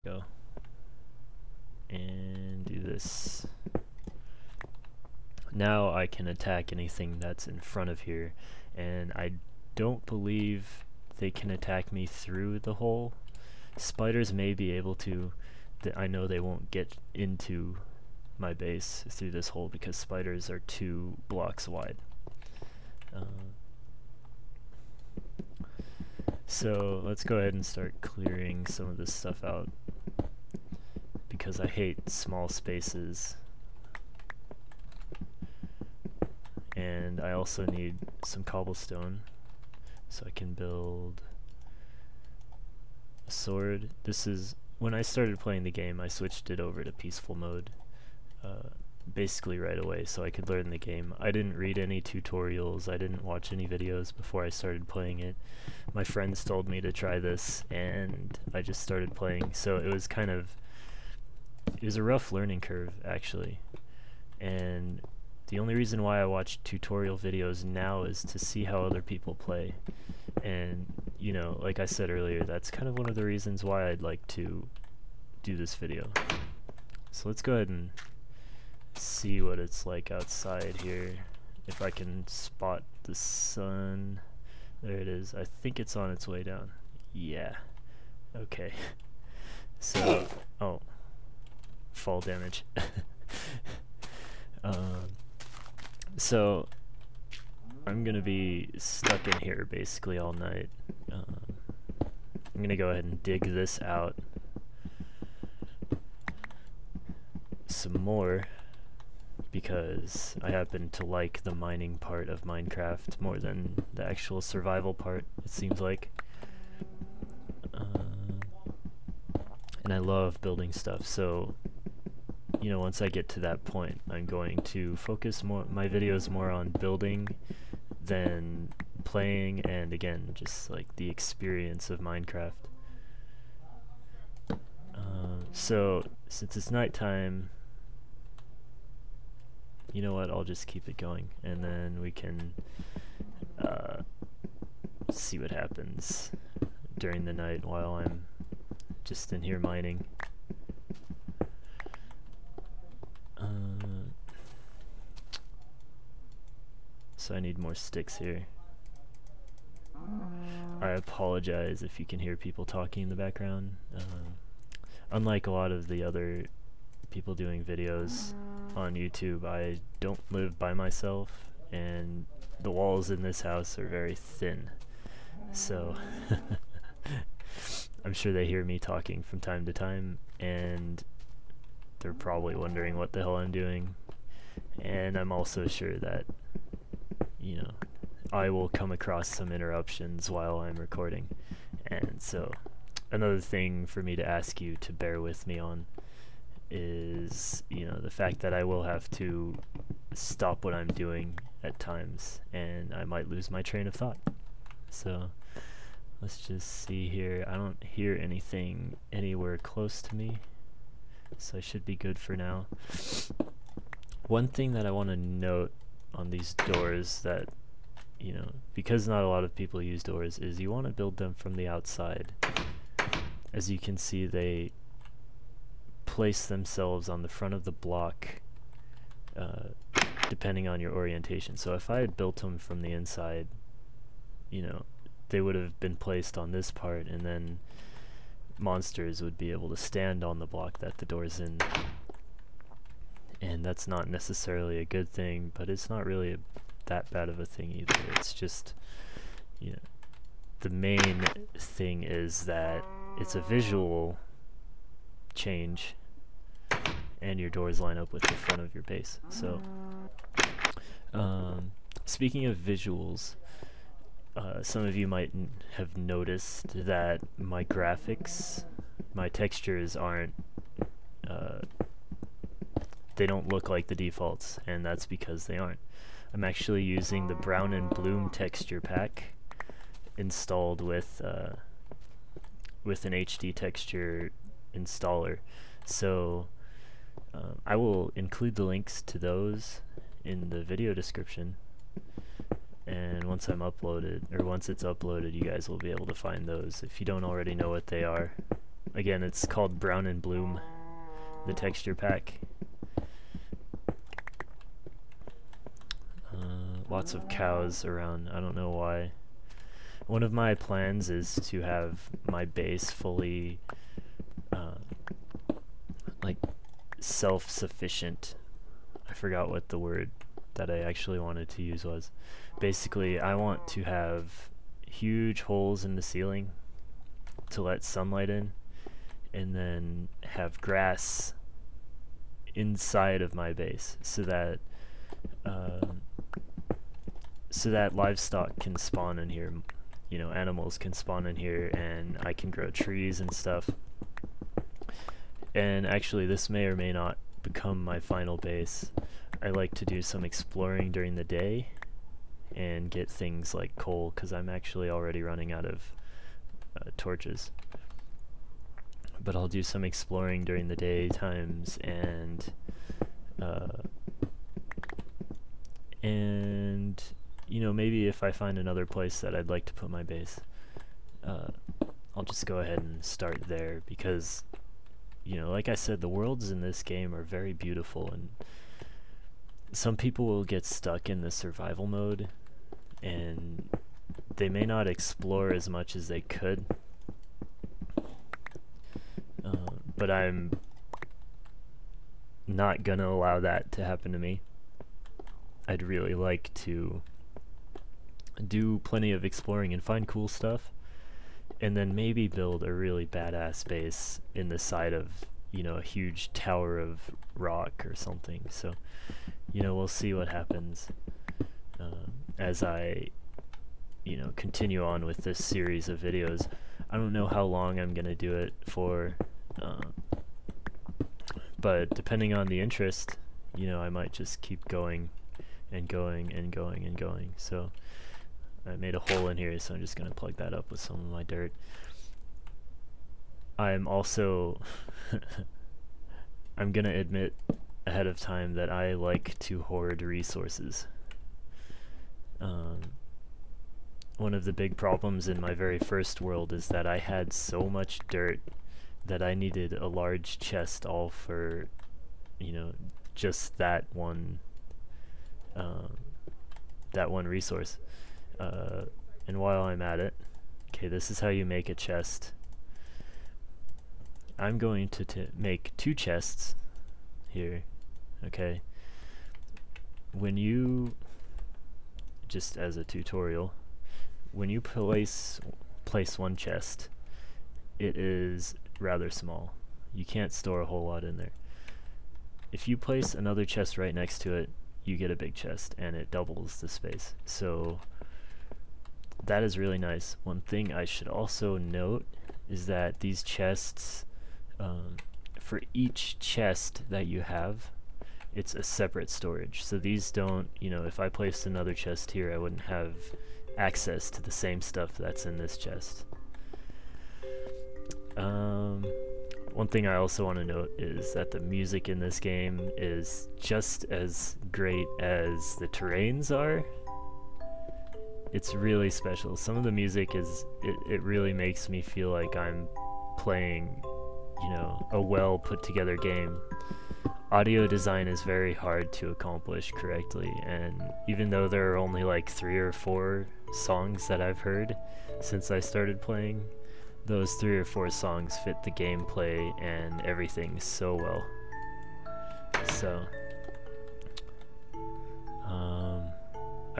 Go and do this. Now I can attack anything that's in front of here, and I don't believe they can attack me through the hole. Spiders may be able to. I know they won't get into my base through this hole because spiders are 2 blocks wide. So let's go ahead and start clearing some of this stuff out because I hate small spaces. And I also need some cobblestone so I can build a sword. This is when I started playing the game, I switched it over to peaceful mode basically right away so I could learn the game. I didn't read any tutorials, I didn't watch any videos before I started playing it. My friends told me to try this and I just started playing, so it was a rough learning curve actually. And the only reason why I watch tutorial videos now is to see how other people play. And, you know, like I said earlier, that's kind of one of the reasons why I'd like to do this video. So let's go ahead and see what it's like outside here. If I can spot the sun. There it is. I think it's on its way down. Yeah. Okay. So, oh. Fall damage. So I'm gonna be stuck in here basically all night. I'm gonna go ahead and dig this out some more because I happen to like the mining part of Minecraft more than the actual survival part, it seems like. And I love building stuff, so you know, once I get to that point, I'm going to focus my videos more on building than playing, and again, just like the experience of Minecraft. So, since it's nighttime, you know what, I'll just keep it going, and then we can see what happens during the night while I'm just in here mining. So I need more sticks here. I apologize if you can hear people talking in the background. Unlike a lot of the other people doing videos on YouTube, I don't live by myself, and the walls in this house are very thin. So I'm sure they hear me talking from time to time, and they're probably wondering what the hell I'm doing. And I'm also sure that, you know, I will come across some interruptions while I'm recording. And so another thing for me to ask you to bear with me on is, you know, the fact that I will have to stop what I'm doing at times and I might lose my train of thought. So let's just see here. I don't hear anything anywhere close to me, so I should be good for now. One thing that I want to note on these doors that, you know, because not a lot of people use doors, is you want to build them from the outside. As you can see, they place themselves on the front of the block depending on your orientation. So if I had built them from the inside, you know, they would have been placed on this part, and then monsters would be able to stand on the block that the door's in. And that's not necessarily a good thing, but it's not really that bad of a thing either. It's just, you know, the main thing is that it's a visual change and your doors line up with the front of your base. So speaking of visuals, some of you might have noticed that my graphics, my textures aren't they don't look like the defaults, and that's because they aren't. I'm actually using the Brown and Bloom texture pack installed with an HD texture installer. So I will include the links to those in the video description, and once it's uploaded, you guys will be able to find those if you don't already know what they are. again, it's called Brown and Bloom, the texture pack. Lots of cows around, I don't know why. One of my plans is to have my base fully like self-sufficient. I forgot what the word that I actually wanted to use was. Basically, I want to have huge holes in the ceiling to let sunlight in, and then have grass inside of my base so that livestock can spawn in here, you know, animals can spawn in here, and I can grow trees and stuff. And actually, this may or may not become my final base. I like to do some exploring during the day and get things like coal, because I'm actually already running out of torches. But I'll do some exploring during the day times, and you know, maybe if I find another place that I'd like to put my base, I'll just go ahead and start there, because, you know, like I said, the worlds in this game are very beautiful, and some people will get stuck in the survival mode and they may not explore as much as they could. But I'm not gonna allow that to happen to me. I'd really like to do plenty of exploring and find cool stuff, and then maybe build a really badass base in the side of, you know, a huge tower of rock or something. So, you know, we'll see what happens as I, you know, continue on with this series of videos. I don't know how long I'm gonna do it for, but depending on the interest, you know, I might just keep going and going and going and going. So I made a hole in here, so I'm just gonna plug that up with some of my dirt. I'm also I'm gonna admit ahead of time that I like to hoard resources. One of the big problems in my very first world is that I had so much dirt that I needed a large chest all for, you know, just that one resource. And while I'm at it, okay, this is how you make a chest. I'm going to make 2 chests here, okay? When you, just as a tutorial, when you place one chest, it is rather small. You can't store a whole lot in there. If you place another chest right next to it, you get a big chest, and it doubles the space. So that is really nice. One thing I should also note is that these chests, for each chest that you have, it's a separate storage. So these don't, you know, if I placed another chest here, I wouldn't have access to the same stuff that's in this chest. One thing I also want to note is that the music in this game is just as great as the terrains are. It's really special. Some of the music is, it really makes me feel like I'm playing, you know, a well put together game. Audio design is very hard to accomplish correctly, and even though there are only like 3 or 4 songs that I've heard since I started playing, those 3 or 4 songs fit the gameplay and everything so well. So